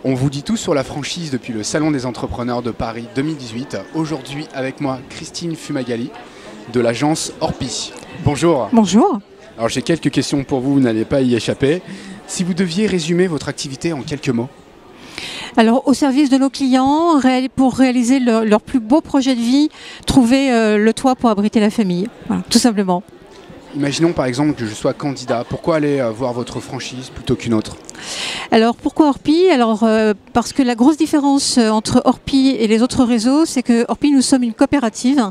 On vous dit tout sur la franchise depuis le Salon des Entrepreneurs de Paris 2018. Aujourd'hui avec moi Christine Fumagalli de l'agence Orpi. Bonjour. Bonjour. Alors j'ai quelques questions pour vous, vous n'allez pas y échapper. Si vous deviez résumer votre activité en quelques mots. Alors, au service de nos clients, pour réaliser leur plus beau projet de vie, trouver le toit pour abriter la famille, voilà, tout simplement. Imaginons par exemple que je sois candidat. Pourquoi aller voir votre franchise plutôt qu'une autre ? Alors, pourquoi Orpi ? Alors, parce que la grosse différence entre Orpi et les autres réseaux, c'est que Orpi, nous sommes une coopérative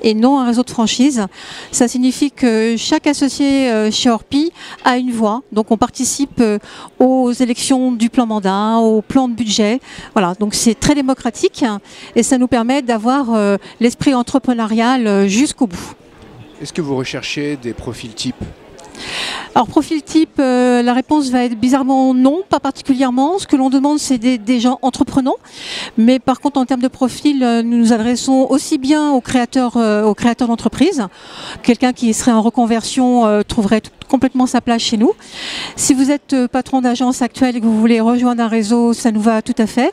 et non un réseau de franchise. Ça signifie que chaque associé chez Orpi a une voix. Donc, on participe aux élections du plan mandat, au plan de budget. Voilà, donc c'est très démocratique et ça nous permet d'avoir l'esprit entrepreneurial jusqu'au bout. Est-ce que vous recherchez des profils types ? Alors profil type, la réponse va être bizarrement non, pas particulièrement. Ce que l'on demande, c'est des gens entreprenants. Mais par contre, en termes de profil, nous nous adressons aussi bien aux créateurs d'entreprises. Quelqu'un qui serait en reconversion trouverait complètement sa place chez nous. Si vous êtes patron d'agence actuelle et que vous voulez rejoindre un réseau, ça nous va tout à fait.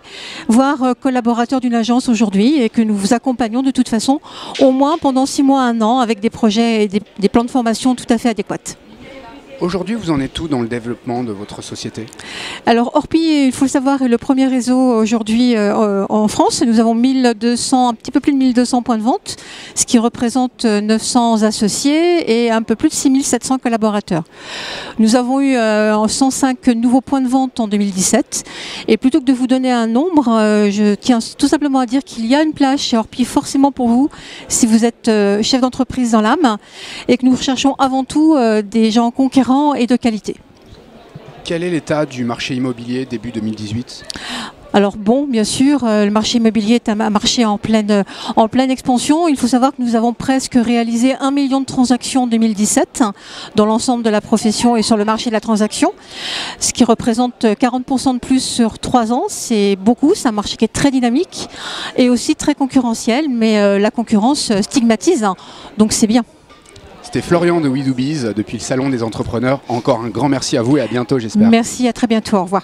Voire collaborateur d'une agence aujourd'hui et que nous vous accompagnons de toute façon au moins pendant 6 mois, 1 an avec des projets et des plans de formation tout à fait adéquats. Aujourd'hui, vous en êtes où dans le développement de votre société ? Alors Orpi, il faut le savoir, est le premier réseau aujourd'hui en France. Nous avons 1200, un petit peu plus de 1200 points de vente, ce qui représente 900 associés et un peu plus de 6700 collaborateurs. Nous avons eu 105 nouveaux points de vente en 2017. Et plutôt que de vous donner un nombre, je tiens tout simplement à dire qu'il y a une place chez Orpi forcément pour vous si vous êtes chef d'entreprise dans l'âme et que nous recherchons avant tout des gens conquérants et de qualité. Quel est l'état du marché immobilier début 2018 ? Alors bon, bien sûr, le marché immobilier est un marché en pleine expansion. Il faut savoir que nous avons presque réalisé 1 million de transactions en 2017 dans l'ensemble de la profession et sur le marché de la transaction, ce qui représente 40% de plus sur 3 ans. C'est beaucoup, c'est un marché qui est très dynamique et aussi très concurrentiel, mais la concurrence stigmatise, donc c'est bien. C'était Florian de WeDoBiz depuis le Salon des Entrepreneurs. Encore un grand merci à vous et à bientôt, j'espère. Merci, à très bientôt, au revoir.